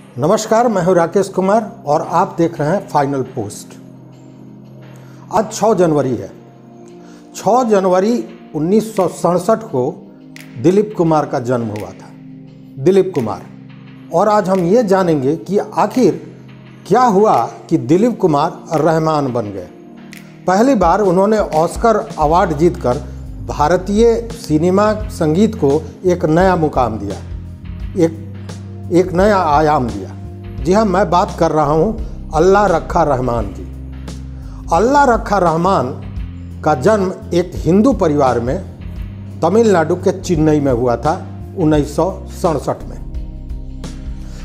नमस्कार, मैं हूं राकेश कुमार और आप देख रहे हैं फाइनल पोस्ट। आज 6 जनवरी है। 6 जनवरी 1967 को दिलीप कुमार का जन्म हुआ था। दिलीप कुमार। और आज हम ये जानेंगे कि आखिर क्या हुआ कि दिलीप कुमार रहमान बन गए। पहली बार उन्होंने ऑस्कर अवार्ड जीतकर भारतीय सिनेमा संगीत को एक नया मुकाम दिया, एक नया आयाम दिया। जी हाँ, मैं बात कर रहा हूँ अल्लाह रखा रहमान की। अल्लाह रखा रहमान का जन्म एक हिंदू परिवार में तमिलनाडु के चेन्नई में हुआ था 1967 में।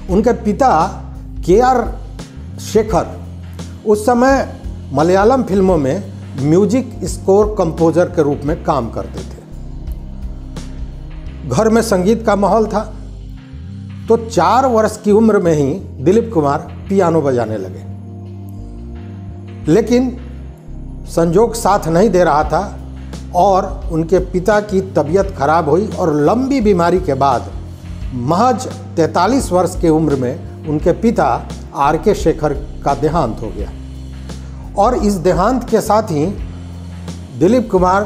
उनके पिता के.आर. शेखर उस समय मलयालम फिल्मों में म्यूजिक स्कोर कंपोजर के रूप में काम करते थे। घर में संगीत का माहौल था, तो 4 वर्ष की उम्र में ही दिलीप कुमार पियानो बजाने लगे। लेकिन संजोग साथ नहीं दे रहा था और उनके पिता की तबीयत खराब हुई और लंबी बीमारी के बाद महज 43 वर्ष की उम्र में उनके पिता आर.के. शेखर का देहांत हो गया। और इस देहांत के साथ ही दिलीप कुमार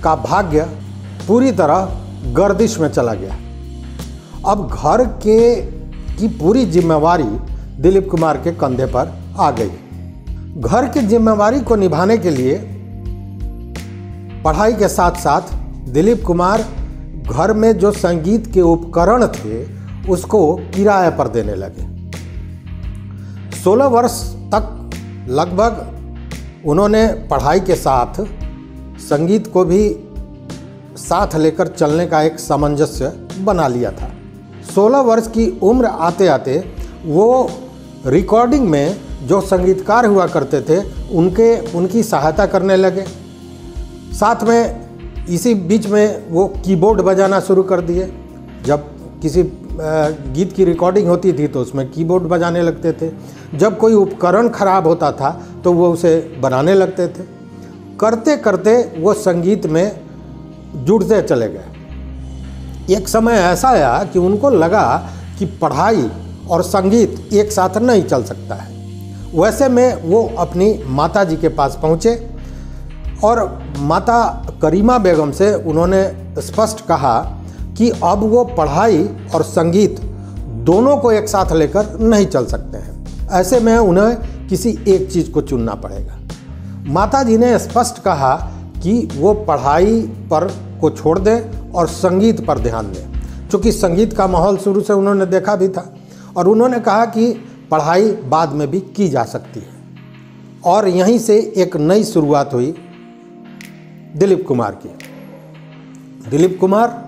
का भाग्य पूरी तरह गर्दिश में चला गया। अब घर की पूरी जिम्मेवारी दिलीप कुमार के कंधे पर आ गई। घर की जिम्मेवारी को निभाने के लिए पढ़ाई के साथ साथ दिलीप कुमार घर में जो संगीत के उपकरण थे उसको किराए पर देने लगे। 16 वर्ष तक लगभग उन्होंने पढ़ाई के साथ संगीत को भी साथ लेकर चलने का एक सामंजस्य बना लिया था। 16 वर्ष की उम्र आते आते वो रिकॉर्डिंग में जो संगीतकार हुआ करते थे उनकी सहायता करने लगे। साथ में इसी बीच में वो कीबोर्ड बजाना शुरू कर दिए। जब किसी गीत की रिकॉर्डिंग होती थी तो उसमें कीबोर्ड बजाने लगते थे। जब कोई उपकरण खराब होता था तो वो उसे बनाने लगते थे। करते करते वो संगीत में जुड़ते चले गए। एक समय ऐसा आया कि उनको लगा कि पढ़ाई और संगीत एक साथ नहीं चल सकता है। वैसे में वो अपनी माता जी के पास पहुँचे और माता करीमा बेगम से उन्होंने स्पष्ट कहा कि अब वो पढ़ाई और संगीत दोनों को एक साथ लेकर नहीं चल सकते हैं। ऐसे में उन्हें किसी एक चीज़ को चुनना पड़ेगा। माता जी ने स्पष्ट कहा कि वो पढ़ाई पर को छोड़ दें और संगीत पर ध्यान दें। चूँकि संगीत का माहौल शुरू से उन्होंने देखा भी था और उन्होंने कहा कि पढ़ाई बाद में भी की जा सकती है। और यहीं से एक नई शुरुआत हुई दिलीप कुमार की। दिलीप कुमार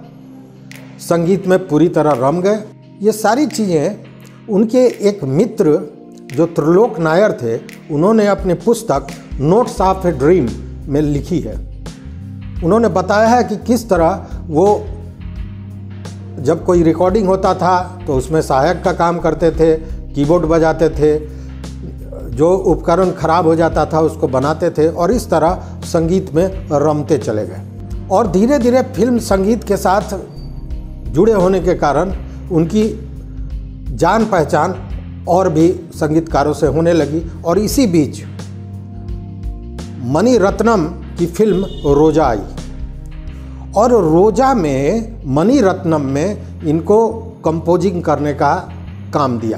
संगीत में पूरी तरह रम गए। ये सारी चीज़ें उनके एक मित्र जो त्रिलोक नायर थे उन्होंने अपनी पुस्तक नोट्स ऑफ ए ड्रीम में लिखी है। उन्होंने बताया है कि किस तरह वो जब कोई रिकॉर्डिंग होता था तो उसमें सहायक का काम करते थे, कीबोर्ड बजाते थे, जो उपकरण खराब हो जाता था उसको बनाते थे और इस तरह संगीत में रमते चले गए। और धीरे धीरे फिल्म संगीत के साथ जुड़े होने के कारण उनकी जान पहचान और भी संगीतकारों से होने लगी। और इसी बीच मणि रत्नम की फिल्म रोजा आई और रोजा में मणि रत्नम में इनको कंपोजिंग करने का काम दिया।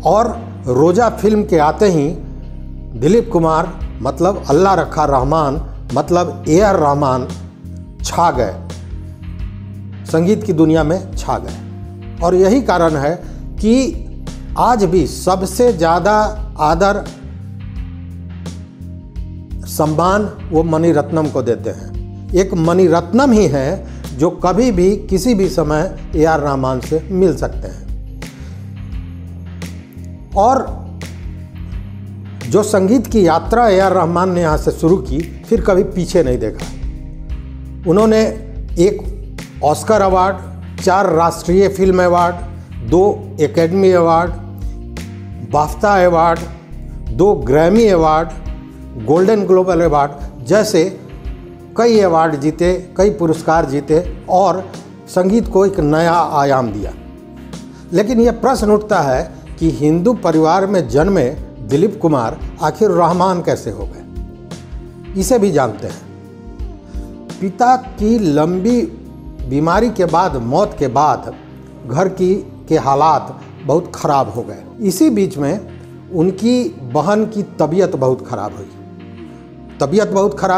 और रोजा फिल्म के आते ही दिलीप कुमार मतलब अल्लाह रखा रहमान मतलब ए.आर. रहमान छा गए, संगीत की दुनिया में छा गए। और यही कारण है कि आज भी सबसे ज़्यादा आदर सम्मान वो मणि रत्नम को देते हैं। एक मणि रत्नम ही है जो कभी भी किसी भी समय ए.आर. रहमान से मिल सकते हैं। और जो संगीत की यात्रा ए.आर. रहमान ने यहाँ से शुरू की, फिर कभी पीछे नहीं देखा। उन्होंने एक ऑस्कर अवार्ड, 4 राष्ट्रीय film award, 2 academy award, बाफ्ता award, 2 Grammy award, golden global award जैसे कई अवार्ड जीते, कई पुरस्कार जीते और संगीत को एक नया आयाम दिया। लेकिन यह प्रश्न उठता है कि हिंदू परिवार में जन्मे दिलीप कुमार आखिर रहमान कैसे हो गए। इसे भी जानते हैं। पिता की लंबी बीमारी के बाद, मौत के बाद घर के हालात बहुत ख़राब हो गए। इसी बीच में उनकी बहन की तबीयत बहुत ख़राब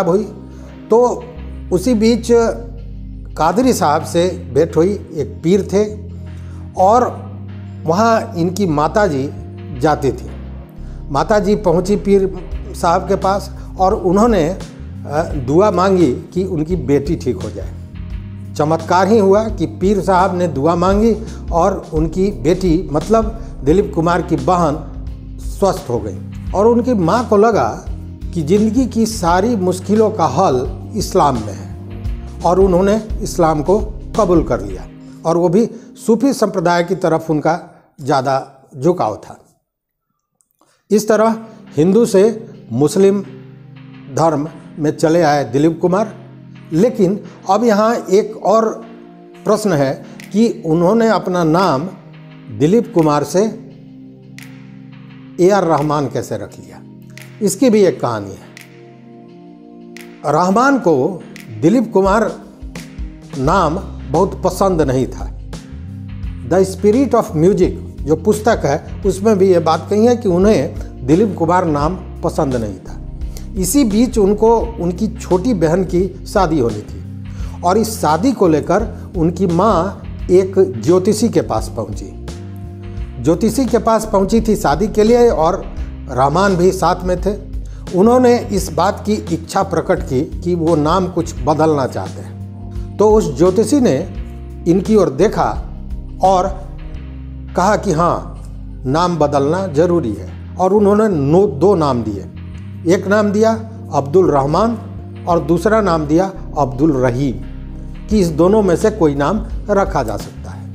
हुई। तो उसी बीच कादरी साहब से भेंट हुई। एक पीर थे और वहाँ इनकी माताजी जाती थी। माताजी पहुँची पीर साहब के पास और उन्होंने दुआ मांगी कि उनकी बेटी ठीक हो जाए। चमत्कार ही हुआ कि पीर साहब ने दुआ मांगी और उनकी बेटी मतलब दिलीप कुमार की बहन स्वस्थ हो गई। और उनकी माँ को लगा कि ज़िंदगी की सारी मुश्किलों का हल इस्लाम में है और उन्होंने इस्लाम को कबूल कर लिया और वो भी सूफी संप्रदाय की तरफ उनका ज़्यादा झुकाव था। इस तरह हिंदू से मुस्लिम धर्म में चले आए दिलीप कुमार। लेकिन अब यहाँ एक और प्रश्न है कि उन्होंने अपना नाम दिलीप कुमार से AR रहमान कैसे रख लिया। इसकी भी एक कहानी है। रहमान को दिलीप कुमार नाम बहुत पसंद नहीं था। द स्पिरिट ऑफ म्यूजिक जो पुस्तक है उसमें भी ये बात कही है कि उन्हें दिलीप कुमार नाम पसंद नहीं था। इसी बीच उनको उनकी छोटी बहन की शादी होनी थी और इस शादी को लेकर उनकी माँ एक ज्योतिषी के पास पहुंची थी शादी के लिए और रहमान भी साथ में थे। उन्होंने इस बात की इच्छा प्रकट की कि वो नाम कुछ बदलना चाहते हैं। तो उस ज्योतिषी ने इनकी ओर देखा और कहा कि हाँ, नाम बदलना जरूरी है और उन्होंने 2 नाम दिए। एक नाम दिया अब्दुल रहमान और दूसरा नाम दिया अब्दुल रहीम कि इस दोनों में से कोई नाम रखा जा सकता है।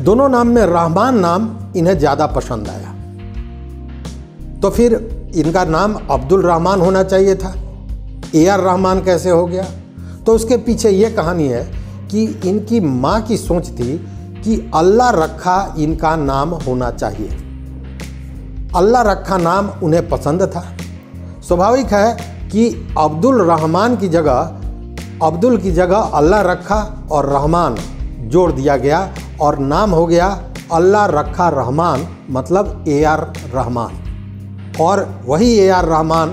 दोनों नाम में रहमान नाम इन्हें ज़्यादा पसंद आया। तो फिर इनका नाम अब्दुल रहमान होना चाहिए था। AR रहमान कैसे हो गया? तो उसके पीछे ये कहानी है कि इनकी माँ की सोच थी कि अल्लाह रखा इनका नाम होना चाहिए। अल्लाह रखा नाम उन्हें पसंद था। स्वाभाविक है कि अब्दुल रहमान की जगह अल्लाह रखा और रहमान जोड़ दिया गया और नाम हो गया अल्लाह रखा रहमान मतलब AR रहमान। और वही AR रहमान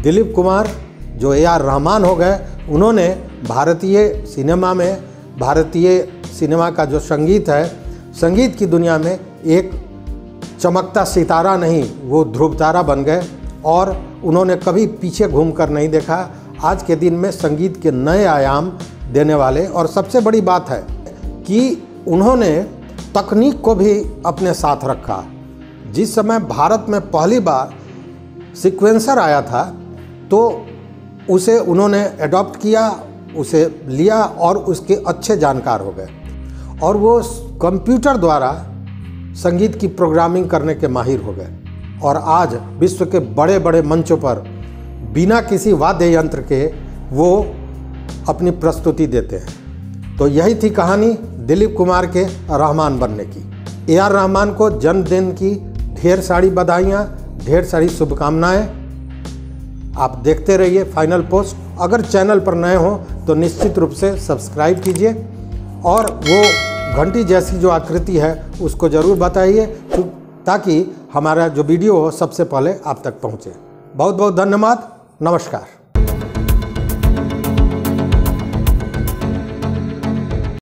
दिलीप कुमार जो AR रहमान हो गए। उन्होंने भारतीय सिनेमा का जो संगीत है, संगीत की दुनिया में एक चमकता सितारा नहीं, वो ध्रुव तारा बन गए और उन्होंने कभी पीछे घूमकर नहीं देखा। आज के दिन में संगीत के नए आयाम देने वाले। और सबसे बड़ी बात है कि उन्होंने तकनीक को भी अपने साथ रखा। जिस समय भारत में पहली बार सीक्वेंसर आया था तो उसे उन्होंने एडॉप्ट किया, उसे लिया और उसके अच्छे जानकार हो गए और वो कंप्यूटर द्वारा संगीत की प्रोग्रामिंग करने के माहिर हो गए और आज विश्व के बड़े बड़े मंचों पर बिना किसी वाद्य यंत्र के वो अपनी प्रस्तुति देते हैं। तो यही थी कहानी दिलीप कुमार के रहमान बनने की। AR रहमान को जन्मदिन की ढेर सारी बधाइयाँ, ढेर सारी शुभकामनाएं। आप देखते रहिए फाइनल पोस्ट। अगर चैनल पर नए हो तो निश्चित रूप से सब्सक्राइब कीजिए और वो घंटी जैसी जो आकृति है उसको ज़रूर बताइए ताकि हमारा जो वीडियो हो सबसे पहले आप तक पहुँचे। बहुत बहुत धन्यवाद। नमस्कार।